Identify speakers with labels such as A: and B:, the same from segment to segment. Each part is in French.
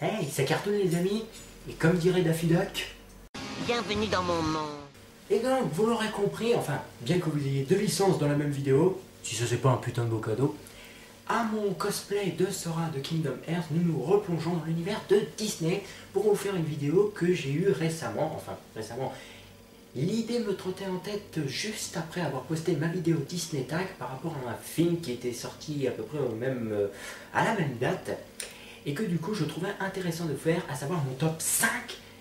A: Hey, ça cartonne les amis, et comme dirait Daffy Duck...
B: Bienvenue dans mon monde.
A: Et donc, vous l'aurez compris, enfin, bien que vous ayez deux licences dans la même vidéo, si ça c'est pas un putain de beau cadeau, à mon cosplay de Sora de Kingdom Hearts, nous nous replongeons dans l'univers de Disney pour vous faire une vidéo que j'ai eue récemment, l'idée me trottait en tête juste après avoir posté ma vidéo Disney Tag par rapport à un film qui était sorti à peu près à la même date, et que du coup je trouvais intéressant de faire, à savoir mon top 5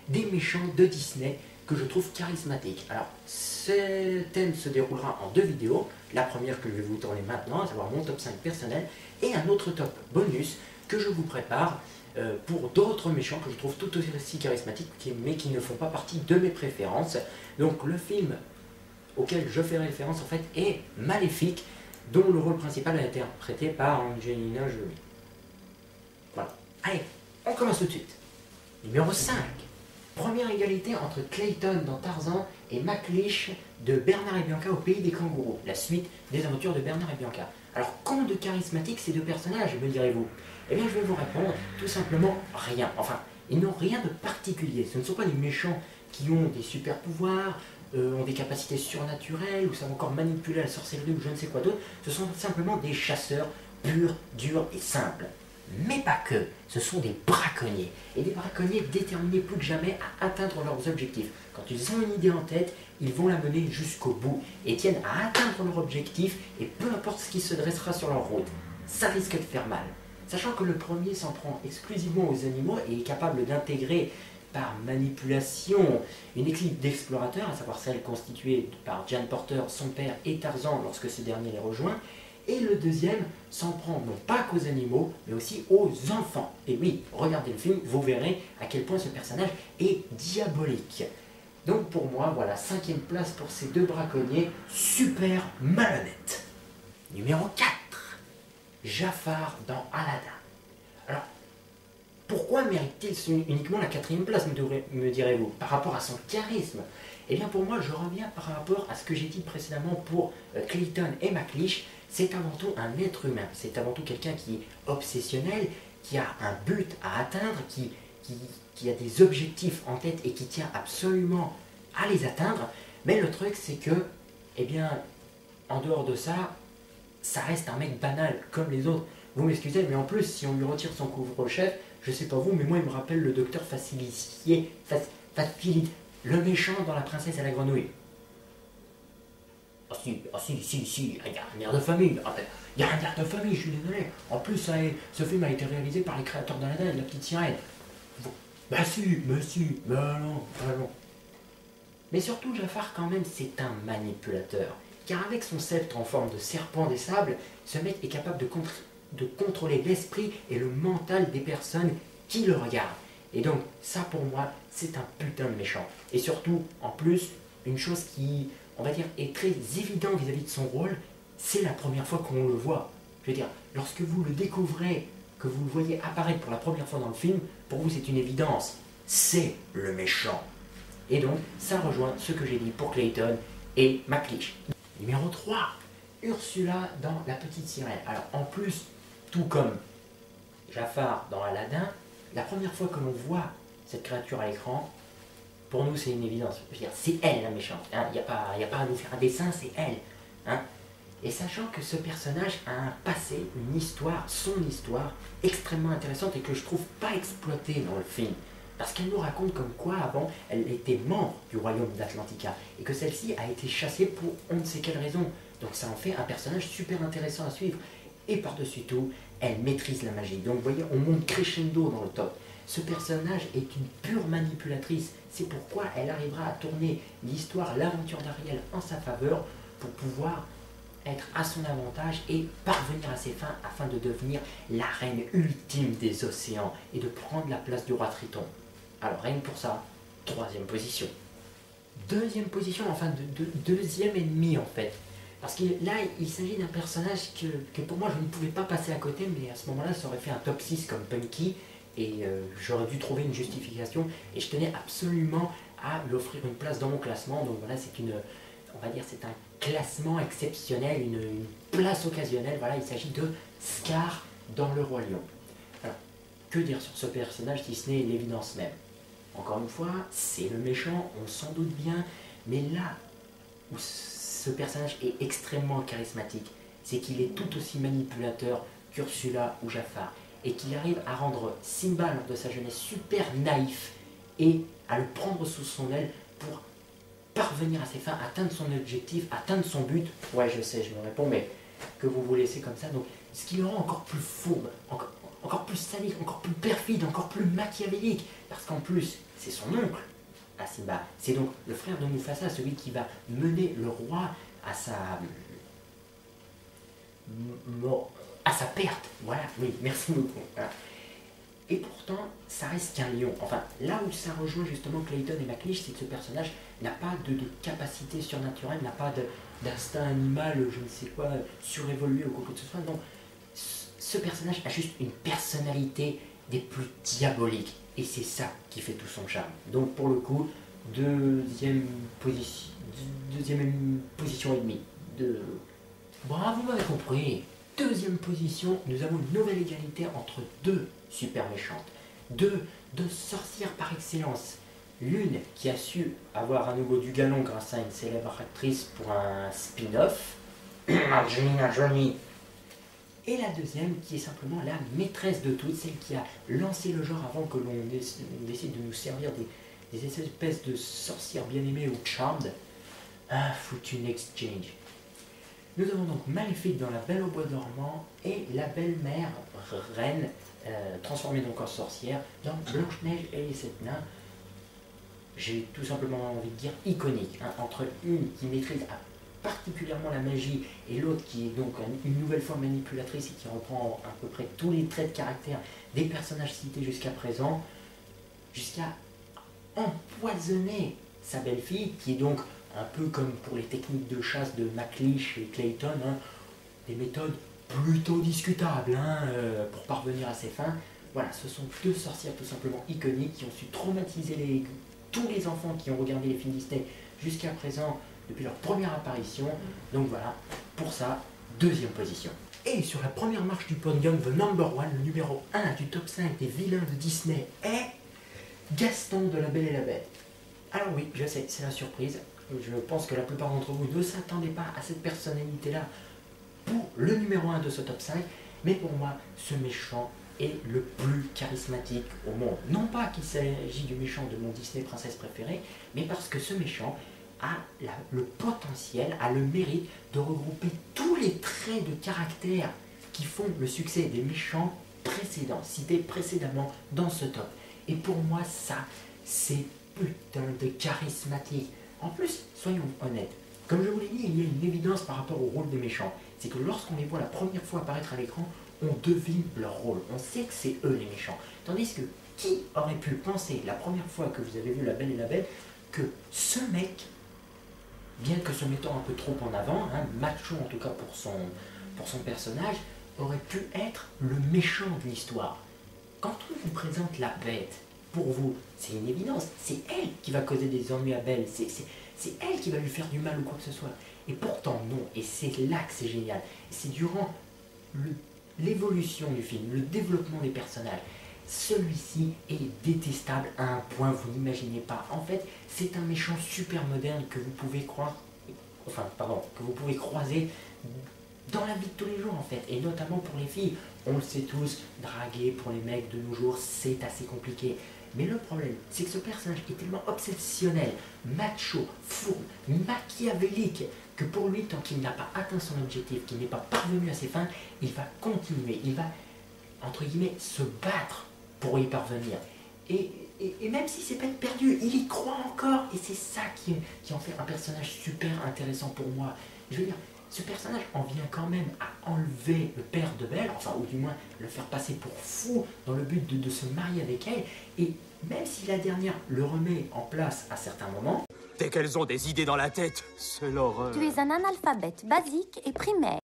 A: des méchants de Disney que je trouve charismatiques. Alors, ce thème se déroulera en deux vidéos. La première que je vais vous tourner maintenant, à savoir mon top 5 personnel, et un autre top bonus que je vous prépare pour d'autres méchants que je trouve tout aussi charismatiques, mais qui ne font pas partie de mes préférences. Donc le film auquel je fais référence en fait est Maléfique, dont le rôle principal a été interprété par Angelina Jolie. Voilà. Allez, on commence tout de suite. Numéro 5. Première égalité entre Clayton dans Tarzan et McLeish de Bernard et Bianca au pays des kangourous, la suite des aventures de Bernard et Bianca. Alors, qu'ont de charismatique ces deux personnages, me direz-vous? Eh bien, je vais vous répondre, tout simplement rien. Enfin, ils n'ont rien de particulier. Ce ne sont pas des méchants qui ont des super pouvoirs, ont des capacités surnaturelles, ou savent encore manipuler la sorcellerie ou je ne sais quoi d'autre. Ce sont simplement des chasseurs purs, durs et simples. Mais pas que, ce sont des braconniers, et des braconniers déterminés plus que jamais à atteindre leurs objectifs. Quand ils ont une idée en tête, ils vont la mener jusqu'au bout, et tiennent à atteindre leur objectif, et peu importe ce qui se dressera sur leur route, ça risque de faire mal. Sachant que le premier s'en prend exclusivement aux animaux et est capable d'intégrer par manipulation une équipe d'explorateurs, à savoir celle constituée par Jan Porter, son père et Tarzan lorsque ce dernier les rejoint. Et le deuxième s'en prend non pas qu'aux animaux, mais aussi aux enfants. Et oui, regardez le film, vous verrez à quel point ce personnage est diabolique. Donc pour moi, voilà, 5e place pour ces deux braconniers super malhonnêtes. Numéro 4. Jafar dans Aladdin. Alors, pourquoi mérite-t-il uniquement la 4e place, me direz-vous, par rapport à son charisme? Eh bien pour moi, je reviens par rapport à ce que j'ai dit précédemment pour Clayton et McLeish. C'est avant tout un être humain, c'est avant tout quelqu'un qui est obsessionnel, qui a un but à atteindre, qui a des objectifs en tête et qui tient absolument à les atteindre. Mais le truc c'est que, eh bien, en dehors de ça, ça reste un mec banal comme les autres. Vous m'excusez, mais en plus, si on lui retire son couvre-chef, je sais pas vous, mais moi il me rappelle le docteur Facilitier, le méchant dans La Princesse et la Grenouille. Ah si, il y a un air de famille. Il y a un air de famille, je suis désolé. En plus, ce film a été réalisé par les créateurs d'Aladdin et de la petite sirène. Bah si, mais non. Mais surtout, Jafar, quand même, c'est un manipulateur. Car avec son sceptre en forme de serpent des sables, ce mec est capable de contrôler l'esprit et le mental des personnes qui le regardent. Et donc, ça pour moi, c'est un putain de méchant. Et surtout, en plus, une chose qui, on va dire, est très évidente vis-à-vis de son rôle, c'est la première fois qu'on le voit. Je veux dire, lorsque vous le découvrez, que vous le voyez apparaître pour la première fois dans le film, pour vous c'est une évidence. C'est le méchant. Et donc, ça rejoint ce que j'ai dit pour Clayton et McLeish. Numéro 3, Ursula dans La Petite Sirène. Alors, en plus, tout comme Jafar dans Aladdin, la première fois que l'on voit cette créature à l'écran, pour nous c'est une évidence. Je veux dire, c'est elle la méchante. Il n'y a pas à nous faire un dessin, c'est elle. Hein. Et sachant que ce personnage a un passé, une histoire, son histoire, extrêmement intéressante et que je trouve pas exploitée dans le film. Parce qu'elle nous raconte comme quoi avant, elle était membre du royaume d'Atlantica et que celle-ci a été chassée pour on ne sait quelle raison. Donc ça en fait un personnage super intéressant à suivre. Et par-dessus tout, elle maîtrise la magie. Donc vous voyez, on monte crescendo dans le top. Ce personnage est une pure manipulatrice. C'est pourquoi elle arrivera à tourner l'histoire, l'aventure d'Ariel en sa faveur pour pouvoir être à son avantage et parvenir à ses fins afin de devenir la reine ultime des océans et de prendre la place du roi Triton. Alors rien que pour ça, 3e position. 2e position, enfin deuxième ennemi en fait. Parce que là, il s'agit d'un personnage que pour moi je ne pouvais pas passer à côté, mais à ce moment-là, ça aurait fait un top 6 comme Punky, et j'aurais dû trouver une justification, et je tenais absolument à lui offrir une place dans mon classement. Donc voilà, on va dire, c'est un classement exceptionnel, une place occasionnelle. Voilà, il s'agit de Scar dans Le Roi Lion. Alors, que dire sur ce personnage si ce n'est l'évidence même? Encore une fois, c'est le méchant, on s'en doute bien, mais là où ce personnage est extrêmement charismatique, c'est qu'il est tout aussi manipulateur qu'Ursula ou Jafar, et qu'il arrive à rendre Simba lors de sa jeunesse super naïf, et à le prendre sous son aile pour parvenir à ses fins, atteindre son objectif, atteindre son but. Ouais, je sais, je me réponds, mais que vous vous laissez comme ça, donc ce qui le rend encore plus fourbe, encore plus sadique, encore plus perfide, encore plus machiavélique, parce qu'en plus, c'est son oncle à Simba. C'est donc le frère de Mufasa, celui qui va mener le roi à sa perte. Voilà, oui, merci beaucoup. Voilà. Et pourtant, ça reste qu'un lion. Enfin, là où ça rejoint justement Clayton et McLeish, c'est que ce personnage n'a pas de capacité surnaturelle, n'a pas d'instinct animal, je ne sais quoi, surévolué ou quoi que ce soit. Non, ce personnage a juste une personnalité des plus diaboliques. Et c'est ça qui fait tout son charme. Donc pour le coup, deuxième position et demie. Bravo, vous m'avez compris. Deuxième position, nous avons une nouvelle égalité entre deux super méchantes. Deux sorcières par excellence. L'une qui a su avoir à nouveau du galon grâce à une célèbre actrice pour un spin-off, Angelina Jolie. Et la deuxième qui est simplement la maîtresse de toutes, celle qui a lancé le genre avant que l'on décide de nous servir des espèces de sorcières bien-aimées ou charmed. Un foutu exchange. Nous avons donc Maléfique dans La Belle au Bois dormant et la belle-mère reine transformée donc en sorcière dans Blanche-Neige et les Sept Nains. J'ai tout simplement envie de dire iconique, hein, entre une qui maîtrise particulièrement la magie et l'autre qui est donc une nouvelle fois manipulatrice et qui reprend à peu près tous les traits de caractère des personnages cités jusqu'à présent, jusqu'à empoisonner sa belle-fille qui est donc un peu comme pour les techniques de chasse de McLeish et Clayton, hein, des méthodes plutôt discutables pour parvenir à ses fins. Voilà, ce sont deux sorcières tout simplement iconiques qui ont su traumatiser tous les enfants qui ont regardé les films Disney jusqu'à présent depuis leur première apparition. Donc voilà, pour ça, deuxième position. Et sur la première marche du podium, the number one, le numéro 1 du top 5 des vilains de Disney est Gaston de La Belle et la Bête. Alors oui, je sais, c'est la surprise. Je pense que la plupart d'entre vous ne s'attendaient pas à cette personnalité-là pour le numéro 1 de ce top 5, mais pour moi, ce méchant est le plus charismatique au monde. Non pas qu'il s'agit du méchant de mon Disney princesse préférée, mais parce que ce méchant a le potentiel, a le mérite de regrouper tous les traits de caractère qui font le succès des méchants précédents, cités précédemment dans ce top. Et pour moi, ça, c'est putain de charismatique. En plus, soyons honnêtes, comme je vous l'ai dit, il y a une évidence par rapport au rôle des méchants. C'est que lorsqu'on les voit la première fois apparaître à l'écran, on devine leur rôle. On sait que c'est eux les méchants. Tandis que qui aurait pu penser la première fois que vous avez vu La Belle et la Bête que ce mec, bien que se mettant un peu trop en avant, macho en tout cas pour son personnage, aurait pu être le méchant de l'histoire. Quand on vous présente la bête, pour vous, c'est une évidence, c'est elle qui va causer des ennuis à Belle, c'est elle qui va lui faire du mal ou quoi que ce soit. Et pourtant non, et c'est là que c'est génial. C'est durant l'évolution du film, le développement des personnages, celui-ci est détestable à un point vous n'imaginez pas. En fait, c'est un méchant super moderne que vous pouvez que vous pouvez croiser dans la vie de tous les jours en fait, et notamment pour les filles. On le sait tous, draguer pour les mecs de nos jours, c'est assez compliqué. Mais le problème, c'est que ce personnage est tellement obsessionnel, macho, fourbe, machiavélique, que pour lui, tant qu'il n'a pas atteint son objectif, qu'il n'est pas parvenu à ses fins, il va continuer, il va, entre guillemets, se battre pour y parvenir. Et même si c'est peine perdue, il y croit encore, et c'est ça qui en fait un personnage super intéressant pour moi. Je veux dire, ce personnage en vient quand même à enlever le père de Belle, enfin ou du moins le faire passer pour fou dans le but de se marier avec elle, et même si la dernière le remet en place à certains moments...
C: Dès qu'elles ont des idées dans la tête, c'est l'horreur.
D: Tu es un analphabète basique et primaire.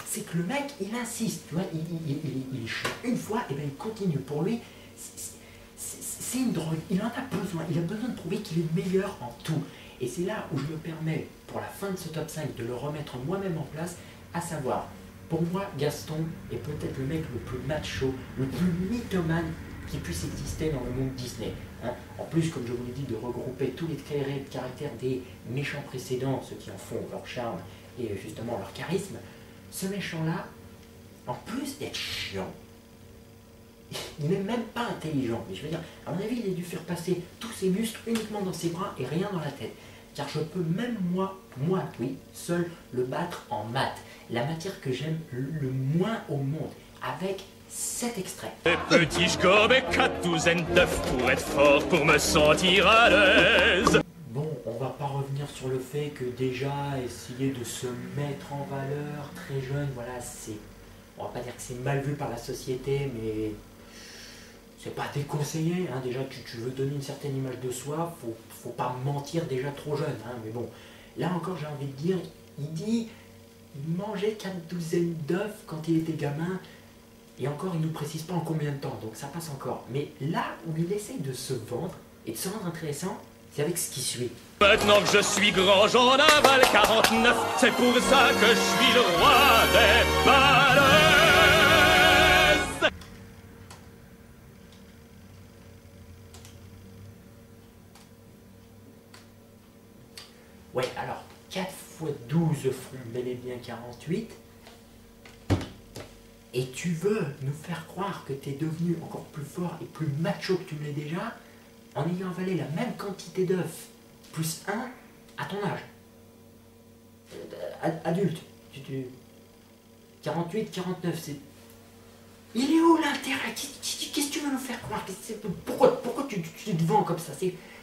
A: C'est que le mec, il insiste, tu vois, il chie une fois, et bien il continue. Pour lui, c'est une drogue, il en a besoin de prouver qu'il est le meilleur en tout. Et c'est là où je me permets, pour la fin de ce top 5, de le remettre moi-même en place, à savoir, Pour moi, Gaston est peut-être le mec le plus macho, le plus mythomane qui puisse exister dans le monde Disney. Hein. En plus, comme je vous l'ai dit, de regrouper tous les traits de caractère des méchants précédents, ceux qui en font leur charme et justement leur charisme, ce méchant-là, en plus d'être chiant, il n'est même pas intelligent. Mais je veux dire, à mon avis, il a dû faire passer tous ses muscles uniquement dans ses bras et rien dans la tête. Car je peux même moi, oui, seul le battre en maths. La matière que j'aime le moins au monde, avec cet extrait.
C: Petit, je gobais 4 douzaines d'œufs pour être fort, pour me sentir à l'aise.
A: Bon, on va pas revenir sur le fait que déjà, essayer de se mettre en valeur très jeune, voilà, c'est... On va pas dire que c'est mal vu par la société, mais... C'est pas déconseillé, hein. Déjà tu veux donner une certaine image de soi, faut pas mentir déjà trop jeune, hein. Mais bon, là encore j'ai envie de dire, il mangeait 4 douzaines d'œufs quand il était gamin, et encore il nous précise pas en combien de temps, donc ça passe encore. Mais là où il essaye de se vendre, et de se rendre intéressant, c'est avec ce qui suit.
C: Maintenant que je suis grand, j'en avale 49, c'est pour ça que je suis le roi des balles.
A: Ouais, alors 4 x 12 font bel et bien 48. Et tu veux nous faire croire que tu es devenu encore plus fort et plus macho que tu l'es déjà en ayant avalé la même quantité d'œufs plus 1 à ton âge. Adulte. 48, 49, c'est... Il est où l'intérêt? Qu'est-ce que tu veux nous faire croire? Pourquoi tu te vends comme ça?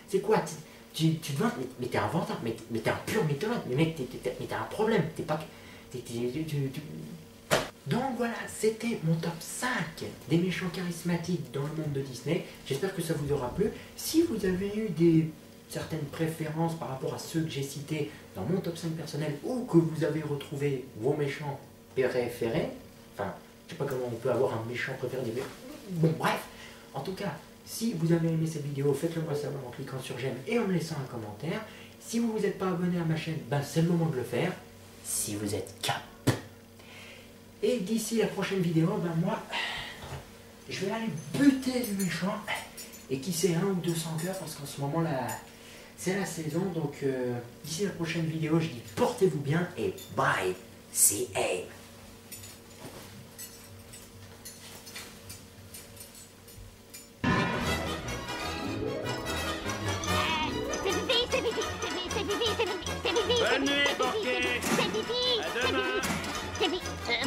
A: C'est quoi? Tu te vends, mais t'es un venteur, mais t'es un pur mythomane, mais mec, t'as un problème, t'es pas... Donc voilà, c'était mon top 5 des méchants charismatiques dans le monde de Disney. J'espère que ça vous aura plu. Si vous avez eu certaines préférences par rapport à ceux que j'ai cités dans mon top 5 personnel, ou que vous avez retrouvé vos méchants préférés, enfin, je sais pas comment on peut avoir un méchant préféré, mais bon, bref, en tout cas, si vous avez aimé cette vidéo, faites-le moi savoir en cliquant sur j'aime et en me laissant un commentaire. Si vous n'êtes pas abonné à ma chaîne, ben c'est le moment de le faire. Si vous êtes cap. Et d'ici la prochaine vidéo, ben moi, je vais aller buter du méchant. Et qui sait, 1 ou 200 cœurs, parce qu'en ce moment là, c'est la saison. Donc d'ici la prochaine vidéo, je dis portez-vous bien et bye, c'est Abe.
B: Bonne nuit, Porquet. C'est pipi. À demain.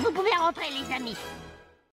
B: Vous pouvez rentrer, les amis.